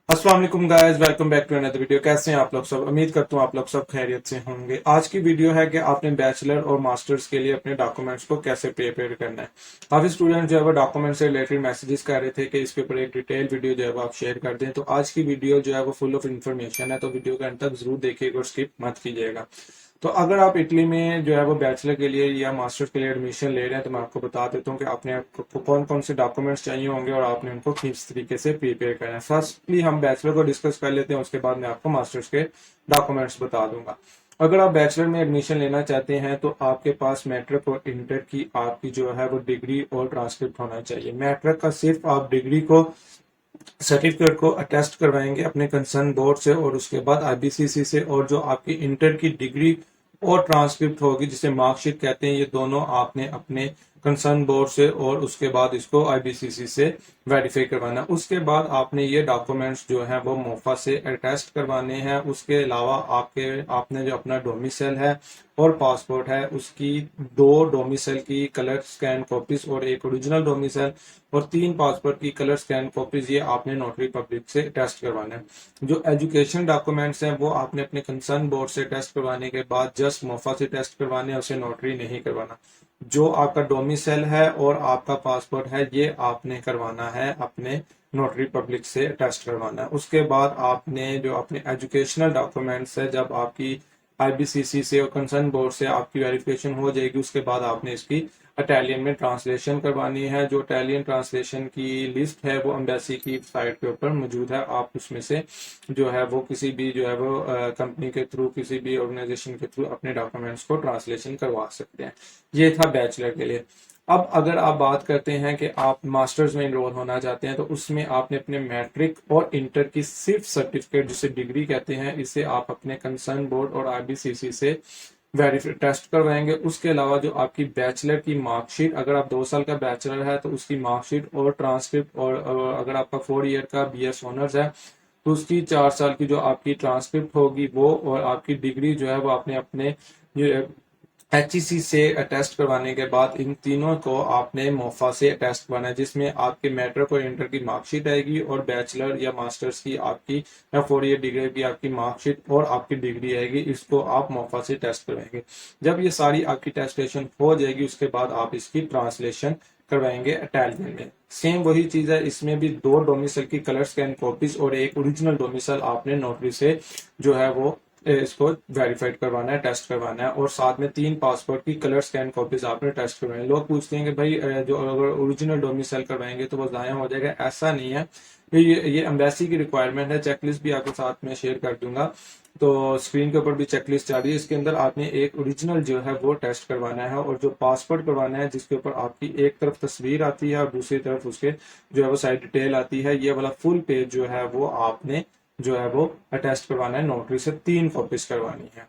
अस्सलाम वालेकुम guys, welcome back to another video. कैसे हैं आप लोग सब? उम्मीद करता हूँ आप लोग सब खैरियत से होंगे। आज की वीडियो है कि आपने बैचलर और मास्टर्स के लिए अपने डॉक्यूमेंट्स को कैसे प्रिपेयर करना है। काफी स्टूडेंट जो है वो डॉक्यूमेंट से रिलेटेड मैसेजेस कर रहे थे कि इसके ऊपर एक डिटेल वीडियो जो है वो आप शेयर कर दें। तो आज की वीडियो जो है वो फुल ऑफ इन्फॉर्मेशन है, तो वीडियो के अंत तक जरूर देखिएगा और स्किप मत कीजिएगा। तो अगर आप इटली में जो है वो बैचलर के लिए या मास्टर्स के लिए एडमिशन ले रहे हैं, तो मैं आपको बता देता हूँ कि आपने आपको कौन कौन से डॉक्यूमेंट्स चाहिए होंगे और आपने उनको किस तरीके से प्रिपेयर करना है। फर्स्टली हम बैचलर को डिस्कस कर लेते हैं, उसके बाद मैं आपको मास्टर्स के डॉक्यूमेंट्स बता दूंगा। अगर आप बैचलर में एडमिशन लेना चाहते हैं तो आपके पास मैट्रिक और इंटर की आपकी जो है वो डिग्री और ट्रांसक्रिप्ट होना चाहिए। मैट्रिक का सिर्फ आप डिग्री को सर्टिफिकेट को अटेस्ट करवाएंगे अपने कंसर्न बोर्ड से, और उसके बाद आईबीसीसी से, और जो आपकी इंटर की डिग्री और ट्रांसक्रिप्ट होगी जिसे मार्कशीट कहते हैं, ये दोनों आपने अपने कंसर्न बोर्ड से और उसके बाद इसको आईबीसीसी से वेरीफाई करवाना है। उसके बाद आपने ये डॉक्यूमेंट्स जो है वो मोफा से अटेस्ट करवाने हैं। उसके अलावा आपने जो अपना डोमिसाइल है और पासपोर्ट है उसकी 2 डोमिसाइल की कलर स्कैन कॉपीज और एक ओरिजिनल डोमिसाइल और 3 पासपोर्ट की कलर स्कैन कॉपीज ये आपने नोटरी पब्लिक से टेस्ट करवाना है। जो एजुकेशन डॉक्यूमेंट्स हैं वो आपने अपने कंसर्न बोर्ड से टेस्ट करवाने के बाद जस्ट मोफा से टेस्ट करवाने हैं, उसे नोटरी नहीं करवाना। जो आपका डोमिसाइल है और आपका पासपोर्ट है ये आपने करवाना है अपने नोटरी पब्लिक से टेस्ट करवाना है। उसके बाद आपने जो अपने एजुकेशनल डॉक्यूमेंट्स है, जब आपकी आईबीसीसी से और कंसर्न बोर्ड से आपकी वेरिफिकेशन हो जाएगी, उसके बाद आपने इसकी इटालियन में ट्रांसलेशन करवानी है। जो इटालियन ट्रांसलेशन की लिस्ट है वो एम्बेसी की साइट के ऊपर मौजूद है। आप उसमें से जो है वो किसी भी जो है वो कंपनी के थ्रू, किसी भी ऑर्गेनाइजेशन के थ्रू अपने डॉक्यूमेंट्स को ट्रांसलेशन करवा सकते हैं। ये था बैचलर के लिए। अब अगर आप बात करते हैं कि आप मास्टर्स में इनरोल होना चाहते हैं, तो उसमें आपने अपने मैट्रिक और इंटर की सिर्फ सर्टिफिकेट, जिसे डिग्री कहते हैं, इसे आप अपने कंसर्न बोर्ड और आईबीसीसी से वेरीफाई टेस्ट करवाएंगे। उसके अलावा जो आपकी बैचलर की मार्कशीट, अगर आप 2 साल का बैचलर है तो उसकी मार्कशीट और ट्रांसक्रिप्ट, और अगर आपका 4 ईयर का बीएस ऑनर्स है तो उसकी 4 साल की जो आपकी ट्रांसक्रिप्ट होगी वो, और आपकी डिग्री जो है वो आपने अपने एचईसी से अटेस्ट करवाने के बाद इन तीनों को आपने मोफा से अटेस्ट करवाना है, जिसमें आपके मैट्रिक और इंटर की मार्कशीट आएगी और बैचलर या मास्टर्स की आपकी या 4 ईयर डिग्री की आपकी मार्कशीट और आपकी डिग्री आएगी। इसको आप मोफा से टेस्ट करवाएंगे। जब ये सारी आपकी टेस्टेशन हो जाएगी उसके बाद आप इसकी ट्रांसलेशन करवाएंगे इटालियन में। सेम वही चीज है, इसमें भी 2 डोमिसाइल की कलर स्कैन कॉपीज और एक ओरिजिनल डोमिसाइल आपने नोटरी से जो है वो इसको वेरीफाइड करवाना है, टेस्ट करवाना है, और साथ में 3 पासपोर्ट की कलर स्कैन कॉपीज आपने टेस्ट करवानी है। लोग पूछते हैं कि भाई जो अगर ओरिजिनल डोमिसाइल करवाएंगे तो वो जाया हो जाएगा। ऐसा नहीं है, ये एम्बेसी की रिक्वायरमेंट है। चेकलिस्ट भी आपके साथ में शेयर कर दूंगा, तो स्क्रीन के ऊपर भी चेकलिस्ट आ रही है। इसके अंदर आपने एक ओरिजिनल जो है वो टेस्ट करवाना है, और जो पासपोर्ट करवाना है जिसके ऊपर आपकी एक तरफ तस्वीर आती है और दूसरी तरफ उसके जो है वो साइड डिटेल आती है, ये वाला फुल पेज जो है वो आपने जो है वो अटेस्ट करवाना है। नोटरी से 3 कॉपीज करवानी है।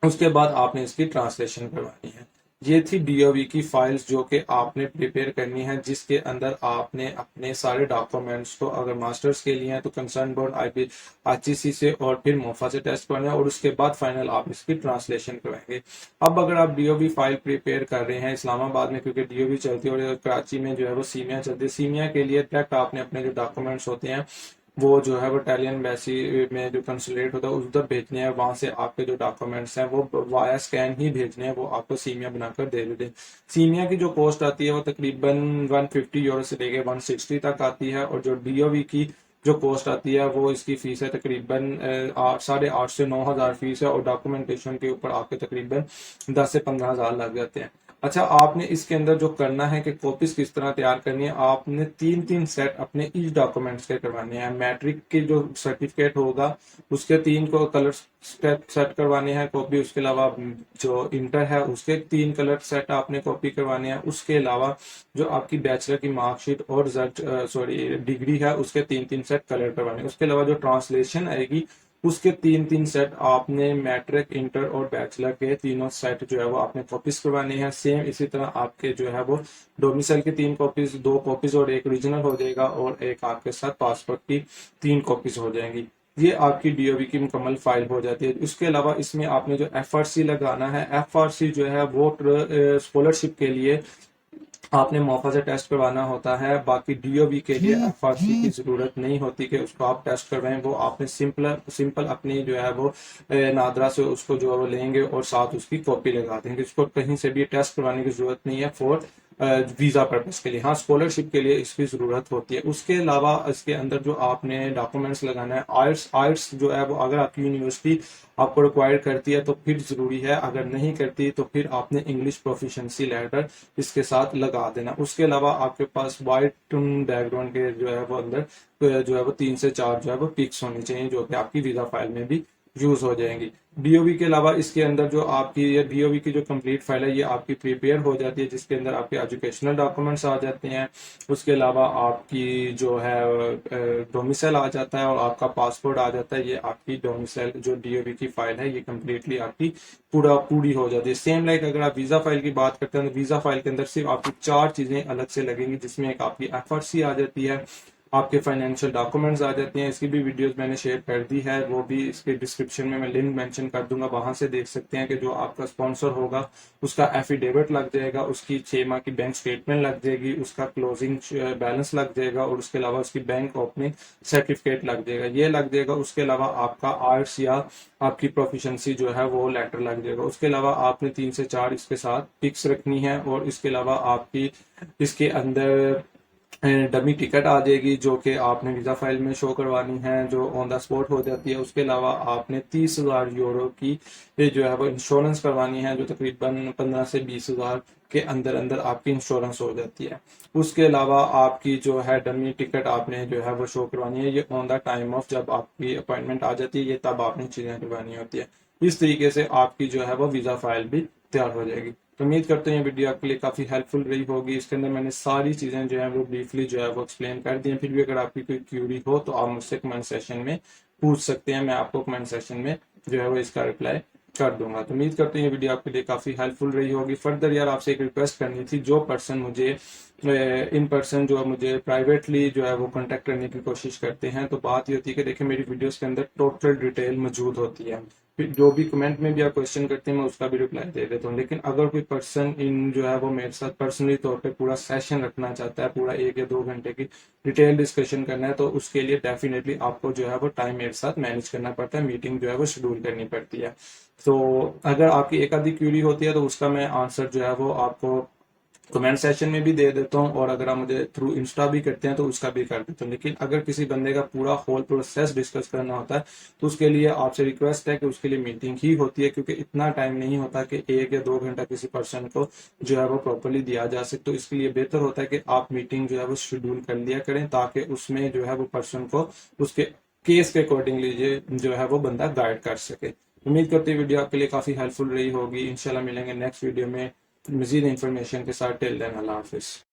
उसके बाद आपने इसकी ट्रांसलेशन करवानी है। ये थी डीओवी की फाइल्स जो कि आपने प्रिपेयर करनी है, जिसके अंदर आपने अपने सारे डॉक्यूमेंट्स को, अगर मास्टर्स के लिए हैं तो कंसर्न बोर्ड आईसीसी से और फिर मोफा से टेस्ट करना है, और उसके बाद फाइनल आप इसकी ट्रांसलेशन करवाएंगे। अब अगर आप डीओवी फाइल प्रिपेयर कर रहे हैं इस्लामाबाद में, क्योंकि डीओवी चलती है, और कराची में जो है वो सीमिया चलती है, सीमिया के लिए डायरेक्ट आपने अपने जो डॉक्यूमेंट्स होते हैं वो जो है वो इटालियन एम्बेसी में जो कंसुलेट होता है उधर भेजने हैं। वहां से आपके जो डॉक्यूमेंट्स हैं वो वाया स्कैन ही भेजने हैं, वो आपको सीमिया बनाकर दे देते हैं। सीमिया की जो कॉस्ट आती है वो तकरीबन 150 यूरो से लेके 160 तक आती है, और जो डीओवी की जो कॉस्ट आती है वो, इसकी फीस है तकरीबन 8,500 से 9,000 फीस है, और डॉक्यूमेंटेशन के ऊपर आपके तकरीबन 10 से 15,000 लग जाते हैं। अच्छा, आपने इसके अंदर जो करना है कि कॉपीज किस तरह तैयार करनी है, आपने 3-3 सेट अपने ईच डॉक्यूमेंट्स के करवाने हैं। मैट्रिक के जो सर्टिफिकेट होगा उसके 3 को कलर सेट करवाने हैं कॉपी। उसके अलावा जो इंटर है उसके 3 कलर सेट आपने कॉपी करवाने हैं। उसके अलावा जो आपकी बैचलर की मार्कशीट और रिजल्ट डिग्री है उसके 3-3 सेट कलर करवाने हैं। उसके अलावा जो ट्रांसलेशन आएगी उसके 3-3 सेट आपने मैट्रिक, इंटर और बैचलर के तीनों सेट जो है वो आपने कॉपीज करवाने हैं। सेम इसी तरह आपके जो है वो डोमिसाइल की 3 कॉपीज, 2 कॉपीज और एक ओरिजिनल हो जाएगा, और एक आपके साथ पासपोर्ट की 3 कॉपीज हो जाएंगी। ये आपकी डीओवी की मुकम्मल फाइल हो जाती है। उसके अलावा इसमें आपने जो एफआरसी लगाना है, एफआरसी जो है वो स्कॉलरशिप के लिए आपने मोफा से टेस्ट करवाना होता है। बाकी डीओबी के लिए एफआरसी की जरूरत नहीं होती कि उसको आप टेस्ट करवाएं, वो आपने सिंपल अपनी जो है वो नादरा से उसको जो है वो लेंगे और साथ उसकी कॉपी लगा देंगे। इसको कहीं से भी टेस्ट करवाने की जरूरत नहीं है फॉर वीजा पर्पज के लिए। हाँ, स्कॉलरशिप के लिए इसकी जरूरत होती है। उसके अलावा इसके अंदर जो आपने डॉक्यूमेंट्स लगाना है, आयट्स जो है वो अगर आपकी यूनिवर्सिटी आपको रिक्वायर करती है तो फिर जरूरी है, अगर नहीं करती तो फिर आपने इंग्लिश प्रोफिशिएंसी लेटर इसके साथ लगा देना। उसके अलावा आपके पास वाइट बैकग्राउंड के जो है वो अंदर जो है वो 3 से 4 जो है वो पिक्स होनी चाहिए, जो कि आपकी वीजा फाइल में भी यूज हो जाएंगी। डीओबी के अलावा इसके अंदर जो आपकी ये डीओबी की जो कंप्लीट फाइल है ये आपकी प्रिपेयर हो जाती है, जिसके अंदर आपके एजुकेशनल डॉक्यूमेंट्स आ जाते हैं। उसके अलावा आपकी जो है डोमिसाइल आ जाता है और आपका पासपोर्ट आ जाता है। ये आपकी डोमिसाइल जो डीओबी की फाइल है ये कंप्लीटली आपकी पूरी हो जाती है। सेम लाइक अगर आप वीजा फाइल की बात करते हैं तो वीजा फाइल के अंदर सिर्फ आपकी 4 चीजें अलग से लगेंगी, जिसमें एक आपकी एफआरसी आ जाती है, आपके फाइनेंशियल डॉक्यूमेंट्स आ जाती हैं। इसकी भी वीडियोस मैंने शेयर कर दी है, वो भी इसके डिस्क्रिप्शन में मैं लिंक मेंशन कर दूंगा, वहां से देख सकते हैं कि जो आपका स्पॉन्सर होगा उसका एफिडेविट लग जाएगा, उसकी 6 माह की बैंक स्टेटमेंट लग जाएगी, उसका क्लोजिंग बैलेंस लग जाएगा और उसके अलावा उसकी बैंक ओपनिंग सर्टिफिकेट लग जाएगा, ये लग जाएगा। उसके अलावा आपका आर्ट्स या आपकी प्रोफिशिएंसी जो है वो लेटर लग जाएगा। उसके अलावा आपने 3 से 4 इसके साथ पिक्स रखनी है और इसके अलावा आपकी इसके अंदर डमी टिकट आ जाएगी जो कि आपने वीजा फाइल में शो करवानी है, जो ऑन द स्पॉट हो जाती है। उसके अलावा आपने 30,000 यूरो की ये जो है वो इंश्योरेंस करवानी है, जो तकरीबन 15 से 20,000 के अंदर अंदर आपकी इंश्योरेंस हो जाती है। उसके अलावा आपकी जो है डमी टिकट आपने जो है वो शो करवानी है, ये ऑन द टाइम ऑफ जब आपकी अपॉइंटमेंट आ जाती है, ये तब आपने चीजें करवानी होती है। इस तरीके से आपकी जो है वो वीजा फाइल भी तैयार हो जाएगी। तो उम्मीद करते हैं ये वीडियो आपके लिए काफी हेल्पफुल रही होगी। इसके अंदर मैंने सारी चीजें जो है वो ब्रीफली जो है वो एक्सप्लेन कर दी हैं। फिर भी अगर आपकी कोई क्यूरी हो तो आप मुझसे कमेंट सेशन में पूछ सकते हैं, मैं आपको कमेंट सेशन में जो है वो इसका रिप्लाई कर दूंगा। तो उम्मीद करते हैं ये वीडियो आपके लिए काफी हेल्पफुल रही होगी। फर्दर यार आपसे एक रिक्वेस्ट करनी थी, जो पर्सन मुझे इन पर्सन जो मुझे प्राइवेटली जो है वो कांटेक्ट करने की कोशिश करते हैं, तो बात ये होती है कि देखिए मेरी वीडियोस के अंदर टोटल डिटेल मौजूद होती है, फिर जो भी कमेंट में भी आप क्वेश्चन करते हैं मैं उसका भी रिप्लाई दे देता हूँ। लेकिन अगर कोई पर्सन इन जो है वो मेरे साथ पर्सनली तौर पे पूरा सेशन रखना चाहता है, पूरा 1 या 2 घंटे की डिटेल डिस्कशन करना है, तो उसके लिए डेफिनेटली आपको जो है वो टाइम मेरे साथ मैनेज करना पड़ता है, मीटिंग जो है वो शेड्यूल करनी पड़ती है। तो अगर आपकी एक आधी क्यूरी होती है तो उसका मैं आंसर जो है वो आपको कमेंट सेशन में भी दे देता हूँ, और अगर आप मुझे थ्रू इंस्टा भी करते हैं तो उसका भी कर देता हूँ। लेकिन अगर किसी बंदे का पूरा होल प्रोसेस डिस्कस करना होता है तो उसके लिए आपसे रिक्वेस्ट है कि उसके लिए मीटिंग ही होती है, क्योंकि इतना टाइम नहीं होता कि 1 या 2 घंटा किसी पर्सन को जो है वो प्रॉपरली दिया जा सके। तो इसके लिए बेहतर होता है कि आप मीटिंग जो है वो शेड्यूल कर लिया करें, ताकि उसमें जो है वो पर्सन को उसके केस के अकॉर्डिंगली जो है वो बंदा गाइड कर सके। उम्मीद करते हैं वीडियो आपके लिए काफी हेल्पफुल रही होगी। इंशाल्लाह मिलेंगे नेक्स्ट वीडियो में मजीद इंफॉर्मेशन के साथ। टिल देन अल्लाह हाफिज।